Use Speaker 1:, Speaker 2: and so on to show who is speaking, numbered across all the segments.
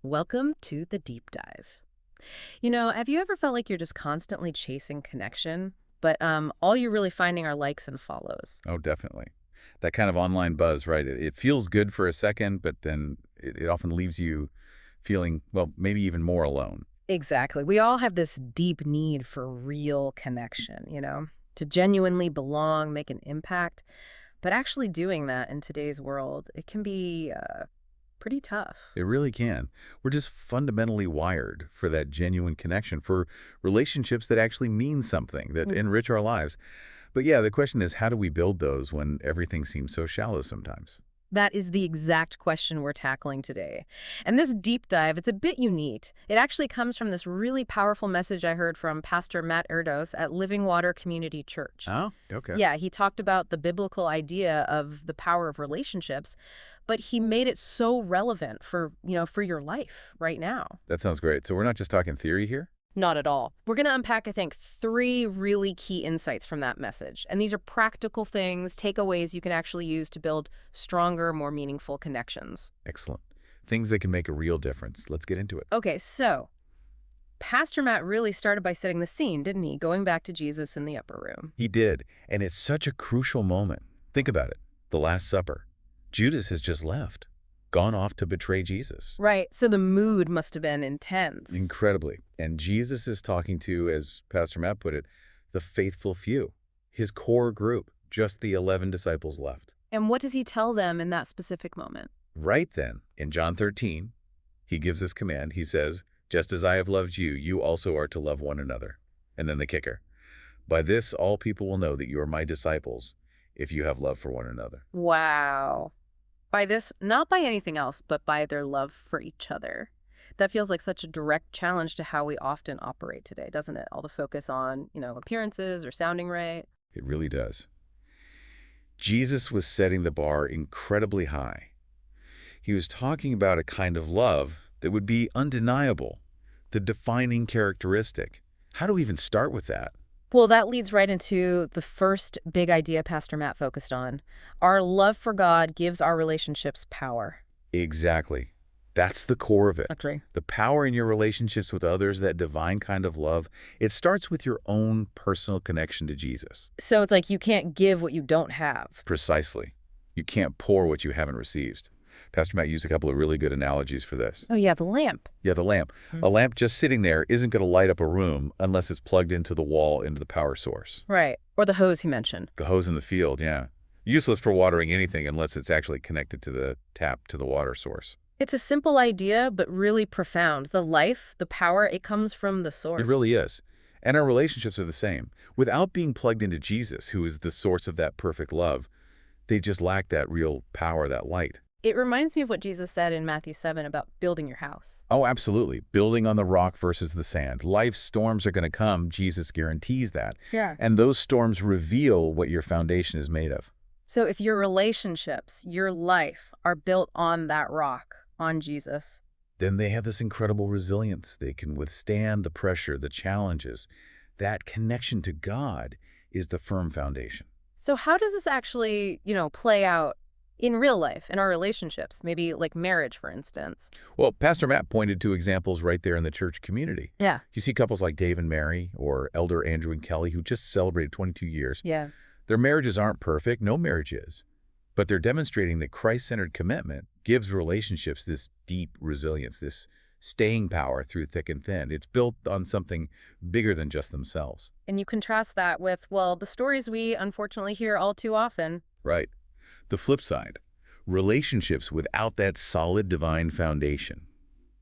Speaker 1: Welcome to the deep dive. Have you ever felt like you're just constantly chasing connection, but all you're really finding are likes and follows?
Speaker 2: Oh, definitely. That kind of online buzz, right? It feels good for a second, but then it often leaves you feeling, well, maybe even more alone.
Speaker 1: Exactly. We all have this deep need for real connection, to genuinely belong, make an impact. But actually doing that in today's world, it can be pretty tough.
Speaker 2: It really can. We're just fundamentally wired for that genuine connection, for relationships that actually mean something, that enrich our lives. But yeah, the question is, how do we build those when everything seems so shallow sometimes?
Speaker 1: That is the exact question we're tackling today. And this deep dive, it's a bit unique. It actually comes from this really powerful message I heard from Pastor Matt Erdos at Living Water Community Church.
Speaker 2: Oh, okay.
Speaker 1: Yeah, he talked about the biblical idea of the power of relationships, but he made it so relevant for your life right now.
Speaker 2: That sounds great. So we're not just talking theory here?
Speaker 1: Not at all. We're going to unpack, I think, three really key insights from that message. And these are practical things, takeaways you can actually use to build stronger, more meaningful connections.
Speaker 2: Excellent. Things that can make a real difference. Let's get into it.
Speaker 1: Okay, so Pastor Matt really started by setting the scene, didn't he? Going back to Jesus in the upper room.
Speaker 2: He did, and it's such a crucial moment. Think about it. The Last Supper. Judas has just left, gone off to betray Jesus.
Speaker 1: Right, so the mood must have been intense.
Speaker 2: Incredibly. And Jesus is talking to, as Pastor Matt put it, the faithful few, his core group, just the 11 disciples left.
Speaker 1: And what does he tell them in that specific moment?
Speaker 2: Right then, in John 13, he gives this command. He says, just as I have loved you, you also are to love one another. And then the kicker. By this, all people will know that you are my disciples if you have love for one another.
Speaker 1: Wow. By this, not by anything else, but by their love for each other. That feels like such a direct challenge to how we often operate today, doesn't it? All the focus on, appearances or sounding right.
Speaker 2: It really does. Jesus was setting the bar incredibly high. He was talking about a kind of love that would be undeniable, the defining characteristic. How do we even start with that?
Speaker 1: Well, that leads right into the first big idea Pastor Matt focused on. Our love for God gives our relationships power.
Speaker 2: Exactly. That's the core of it.
Speaker 1: That's right.
Speaker 2: The power in your relationships with others, that divine kind of love, it starts with your own personal connection to Jesus.
Speaker 1: So it's like you can't give what you don't have.
Speaker 2: Precisely. You can't pour what you haven't received. Pastor Matt used a couple of really good analogies for this.
Speaker 1: Oh, yeah, the lamp.
Speaker 2: Yeah, the lamp. A lamp just sitting there isn't going to light up a room unless it's plugged into the wall, into the power source.
Speaker 1: Right. Or the hose he mentioned.
Speaker 2: The hose in the field, yeah. Useless for watering anything unless it's actually connected to the tap, to the water source.
Speaker 1: It's a simple idea, but really profound. The life, the power, it comes from the source.
Speaker 2: It really is. And our relationships are the same. Without being plugged into Jesus, who is the source of that perfect love, they just lack that real power, that light.
Speaker 1: It reminds me of what Jesus said in Matthew 7 about building your house.
Speaker 2: Oh, absolutely. Building on the rock versus the sand. Life's storms are going to come. Jesus guarantees that.
Speaker 1: Yeah.
Speaker 2: And those storms reveal what your foundation is made of.
Speaker 1: So if your relationships, your life, are built on that rock, on Jesus,
Speaker 2: then they have this incredible resilience. They can withstand the pressure, the challenges. That connection to God is the firm foundation.
Speaker 1: So how does this actually, play out in real life, in our relationships? Maybe like marriage, for instance.
Speaker 2: Well, Pastor Matt pointed to examples right there in the church community.
Speaker 1: Yeah.
Speaker 2: You see couples like Dave and Mary or Elder Andrew and Kelly who just celebrated 22 years.
Speaker 1: Yeah.
Speaker 2: Their marriages aren't perfect. No marriage is. But they're demonstrating that Christ-centered commitment gives relationships this deep resilience, this staying power through thick and thin. It's built on something bigger than just themselves.
Speaker 1: And you contrast that with, well, the stories we unfortunately hear all too often.
Speaker 2: Right. The flip side, relationships without that solid divine foundation.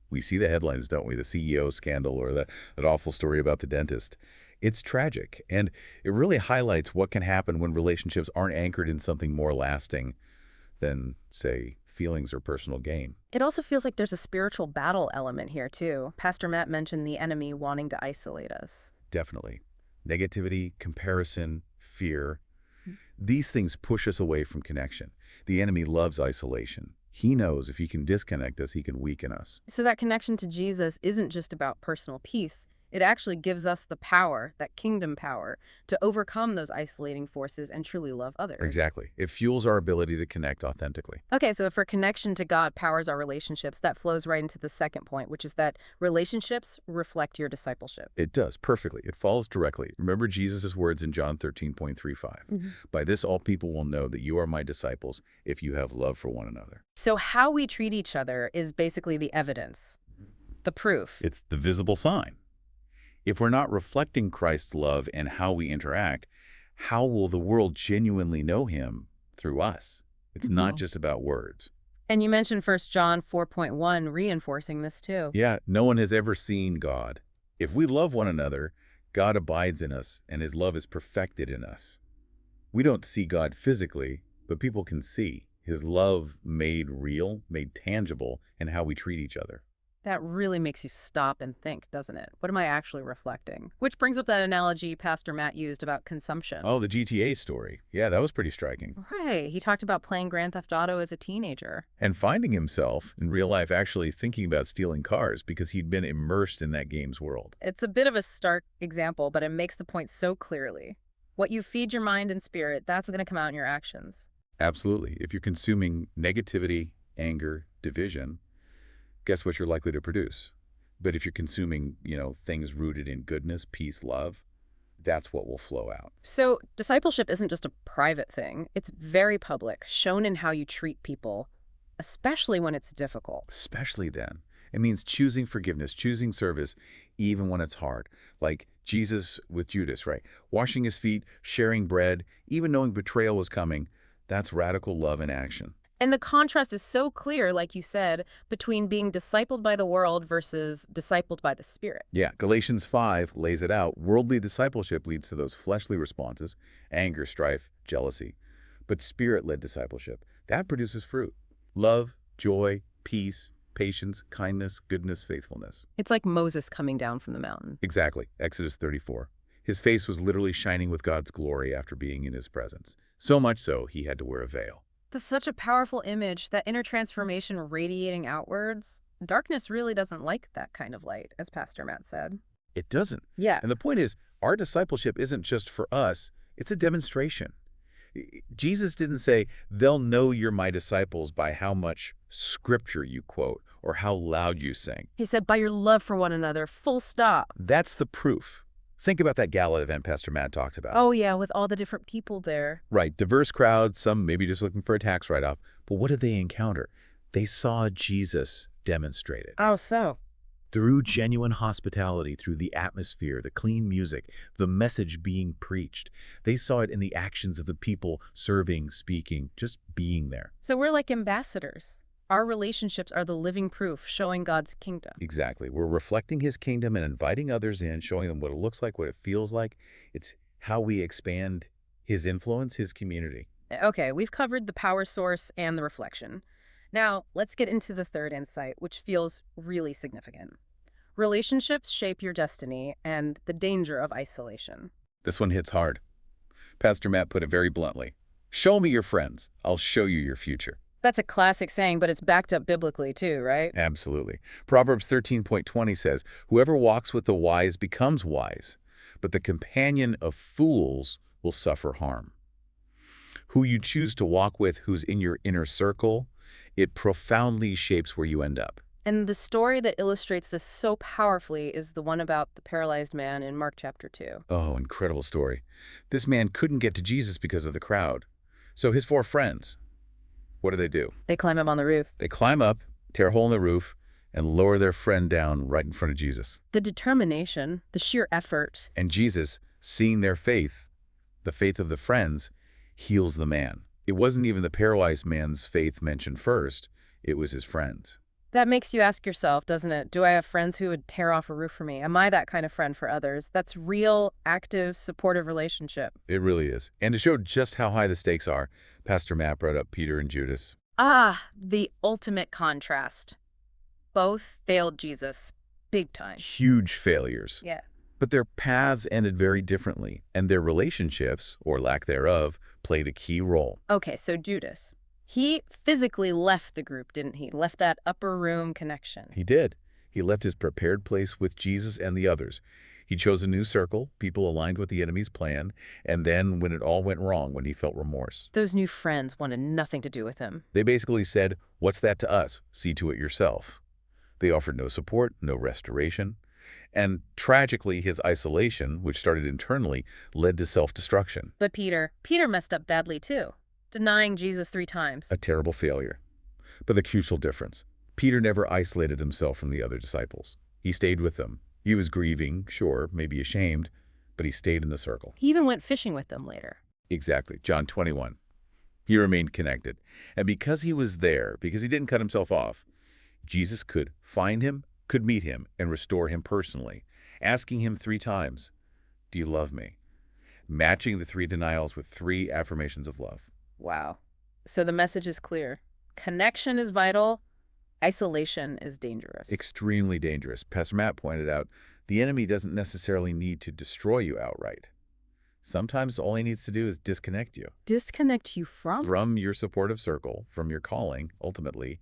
Speaker 2: We see the headlines, don't we? The CEO scandal or that awful story about the dentist. It's tragic, and it really highlights what can happen when relationships aren't anchored in something more lasting than, say, feelings or personal gain.
Speaker 1: It also feels like there's a spiritual battle element here, too. Pastor Matt mentioned the enemy wanting to isolate us.
Speaker 2: Definitely. Negativity, comparison, fear. These things push us away from connection. The enemy loves isolation. He knows if he can disconnect us, he can weaken us.
Speaker 1: So that connection to Jesus isn't just about personal peace. It actually gives us the power, that kingdom power, to overcome those isolating forces and truly love others.
Speaker 2: Exactly. It fuels our ability to connect authentically.
Speaker 1: Okay, so if our connection to God powers our relationships, that flows right into the second point, which is that relationships reflect your discipleship.
Speaker 2: It does, perfectly. It follows directly. Remember Jesus' words in John 13:35. By this all people will know that you are my disciples if you have love for one another.
Speaker 1: So how we treat each other is basically the evidence, the proof.
Speaker 2: It's the visible sign. If we're not reflecting Christ's love and how we interact, how will the world genuinely know him through us? It's not
Speaker 1: Mhm.
Speaker 2: just about words.
Speaker 1: And you mentioned 1 John 4.1 reinforcing this too.
Speaker 2: Yeah, no one has ever seen God. If we love one another, God abides in us and his love is perfected in us. We don't see God physically, but people can see his love made real, made tangible in how we treat each other.
Speaker 1: That really makes you stop and think, doesn't it? What am I actually reflecting? Which brings up that analogy Pastor Matt used about consumption.
Speaker 2: Oh, the GTA story. Yeah, that was pretty striking.
Speaker 1: Right. He talked about playing Grand Theft Auto as a teenager.
Speaker 2: And finding himself in real life actually thinking about stealing cars because he'd been immersed in that game's world.
Speaker 1: It's a bit of a stark example, but it makes the point so clearly. What you feed your mind and spirit, that's going to come out in your actions.
Speaker 2: Absolutely. If you're consuming negativity, anger, division, guess what you're likely to produce? But if you're consuming, things rooted in goodness, peace, love, that's what will flow out.
Speaker 1: So discipleship isn't just a private thing. It's very public, shown in how you treat people, especially when it's difficult.
Speaker 2: Especially then. It means choosing forgiveness, choosing service, even when it's hard. Like Jesus with Judas, right? Washing his feet, sharing bread, even knowing betrayal was coming. That's radical love in action.
Speaker 1: And the contrast is so clear, like you said, between being discipled by the world versus discipled by the Spirit.
Speaker 2: Yeah, Galatians 5 lays it out. Worldly discipleship leads to those fleshly responses, anger, strife, jealousy. But Spirit-led discipleship, that produces fruit. Love, joy, peace, patience, kindness, goodness, faithfulness.
Speaker 1: It's like Moses coming down from the mountain.
Speaker 2: Exactly, Exodus 34. His face was literally shining with God's glory after being in his presence. So much so, he had to wear a veil.
Speaker 1: That's such a powerful image, that inner transformation radiating outwards. Darkness really doesn't like that kind of light, as Pastor Matt said.
Speaker 2: It doesn't.
Speaker 1: Yeah.
Speaker 2: And the point is, our discipleship isn't just for us, it's a demonstration. Jesus didn't say, they'll know you're my disciples by how much scripture you quote or how loud you sing.
Speaker 1: He said, by your love for one another, full stop.
Speaker 2: That's the proof. Think about that gala event Pastor Matt talked about.
Speaker 1: Oh, yeah, with all the different people there.
Speaker 2: Right, diverse crowd, some maybe just looking for a tax write-off. But what did they encounter? They saw Jesus demonstrated.
Speaker 1: Oh, so?
Speaker 2: Through genuine hospitality, through the atmosphere, the clean music, the message being preached. They saw it in the actions of the people serving, speaking, just being there.
Speaker 1: So we're like ambassadors. Our relationships are the living proof showing God's kingdom.
Speaker 2: Exactly. We're reflecting his kingdom and inviting others in, showing them what it looks like, what it feels like. It's how we expand his influence, his community.
Speaker 1: Okay, we've covered the power source and the reflection. Now, let's get into the third insight, which feels really significant. Relationships shape your destiny and the danger of isolation.
Speaker 2: This one hits hard. Pastor Matt put it very bluntly. Show me your friends. I'll show you your future.
Speaker 1: That's a classic saying, but it's backed up biblically too, right?
Speaker 2: Absolutely. Proverbs 13:20 says, whoever walks with the wise becomes wise, but the companion of fools will suffer harm. Who you choose to walk with, who's in your inner circle, it profoundly shapes where you end up.
Speaker 1: And the story that illustrates this so powerfully is the one about the paralyzed man in Mark chapter 2.
Speaker 2: Oh, incredible story. This man couldn't get to Jesus because of the crowd. So his 4 friends, what do?
Speaker 1: They climb him on the roof.
Speaker 2: They climb up, tear a hole in the roof, and lower their friend down right in front of Jesus.
Speaker 1: The determination, the sheer effort.
Speaker 2: And Jesus, seeing their faith, the faith of the friends, heals the man. It wasn't even the paralyzed man's faith mentioned first. It was his friends.
Speaker 1: That makes you ask yourself, doesn't it? Do I have friends who would tear off a roof for me? Am I that kind of friend for others? That's real, active, supportive relationship.
Speaker 2: It really is. And to show just how high the stakes are, Pastor Matt brought up Peter and Judas.
Speaker 1: Ah, the ultimate contrast. Both failed Jesus. Big time.
Speaker 2: Huge failures.
Speaker 1: Yeah.
Speaker 2: But their paths ended very differently, and their relationships, or lack thereof, played a key role.
Speaker 1: Okay, so Judas. He physically left the group, didn't he? Left that upper room connection.
Speaker 2: He did. He left his prepared place with Jesus and the others. He chose a new circle, people aligned with the enemy's plan, and then when it all went wrong, when he felt remorse,
Speaker 1: Those new friends wanted nothing to do with him.
Speaker 2: they basically said, "What's that to us? See to it yourself." They offered no support, no restoration. And tragically, his isolation, which started internally, led to self-destruction.
Speaker 1: But Peter messed up badly too, denying Jesus 3 times.
Speaker 2: A terrible failure. But the crucial difference, Peter never isolated himself from the other disciples. He stayed with them. He was grieving, sure, maybe ashamed, but he stayed in the circle.
Speaker 1: He even went fishing with them later.
Speaker 2: Exactly. John 21. He remained connected. And because he was there, because he didn't cut himself off, Jesus could find him, could meet him, and restore him personally, asking him 3 times, "Do you love me?" Matching the 3 denials with 3 affirmations of love.
Speaker 1: Wow. So the message is clear. Connection is vital. Isolation is dangerous.
Speaker 2: Extremely dangerous. Pastor Matt pointed out, the enemy doesn't necessarily need to destroy you outright. Sometimes all he needs to do is disconnect you
Speaker 1: Disconnect you
Speaker 2: from your supportive circle, from your calling, ultimately,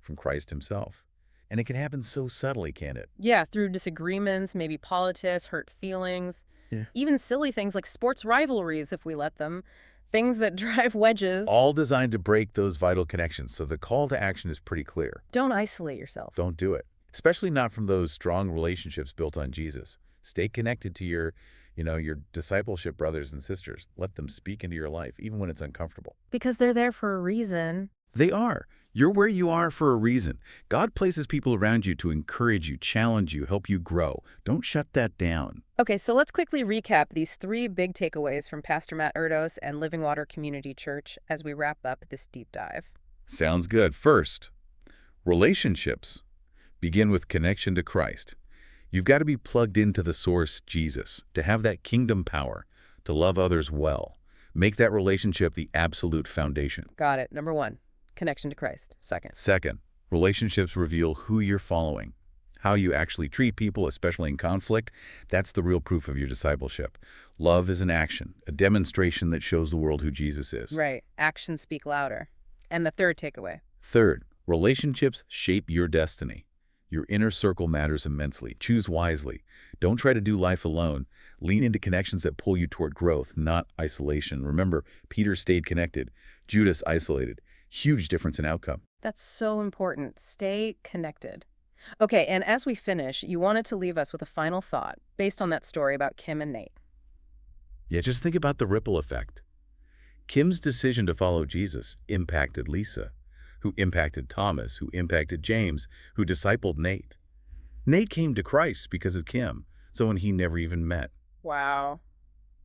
Speaker 2: from Christ himself. And it can happen so subtly, can't it?
Speaker 1: Yeah, through disagreements, maybe politics, hurt feelings,
Speaker 2: Yeah.
Speaker 1: even silly things like sports rivalries if we let them, things that drive wedges.
Speaker 2: All designed to break those vital connections. So the call to action is pretty clear.
Speaker 1: Don't isolate yourself.
Speaker 2: Don't do it. Especially not from those strong relationships built on Jesus. Stay connected to your discipleship brothers and sisters. Let them speak into your life, even when it's uncomfortable.
Speaker 1: Because they're there for a reason.
Speaker 2: They are. You're where you are for a reason. God places people around you to encourage you, challenge you, help you grow. Don't shut that down.
Speaker 1: Okay, so let's quickly recap these 3 big takeaways from Pastor Matt Erdos and Living Water Community Church as we wrap up this deep dive.
Speaker 2: Sounds good. First, relationships begin with connection to Christ. You've got to be plugged into the source, Jesus, to have that kingdom power, to love others well. Make that relationship the absolute foundation.
Speaker 1: Got it. Number 1, connection to Christ.
Speaker 2: Second, relationships reveal who you're following. How you actually treat people, especially in conflict, that's the real proof of your discipleship. Love is an action, a demonstration that shows the world who Jesus is.
Speaker 1: Right. Actions speak louder. And the 3rd takeaway.
Speaker 2: Third, relationships shape your destiny. Your inner circle matters immensely. Choose wisely. Don't try to do life alone. Lean into connections that pull you toward growth, not isolation. Remember, Peter stayed connected. Judas isolated. Huge difference in outcome.
Speaker 1: That's so important. Stay connected. Okay, and as we finish, you wanted to leave us with a final thought based on that story about Kim and Nate.
Speaker 2: Yeah, just think about the ripple effect. Kim's decision to follow Jesus impacted Lisa, who impacted Thomas, who impacted James, who discipled Nate. Nate came to Christ because of Kim, someone he never even met.
Speaker 1: Wow.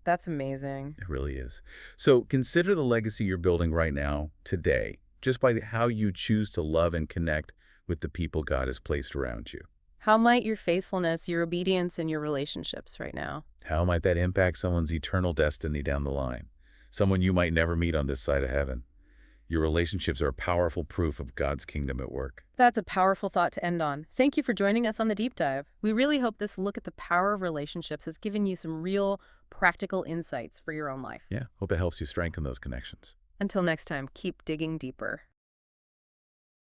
Speaker 1: That's amazing.
Speaker 2: It really is. So consider the legacy you're building right now, today, just by how you choose to love and connect with the people God has placed around you.
Speaker 1: How might your faithfulness, your obedience, and your relationships right now?
Speaker 2: How might that impact someone's eternal destiny down the line? Someone you might never meet on this side of heaven. Your relationships are powerful proof of God's kingdom at work.
Speaker 1: That's a powerful thought to end on. Thank you for joining us on the deep dive. We really hope this look at the power of relationships has given you some real, practical insights for your own life.
Speaker 2: Yeah, hope it helps you strengthen those connections.
Speaker 1: Until next time, keep digging deeper.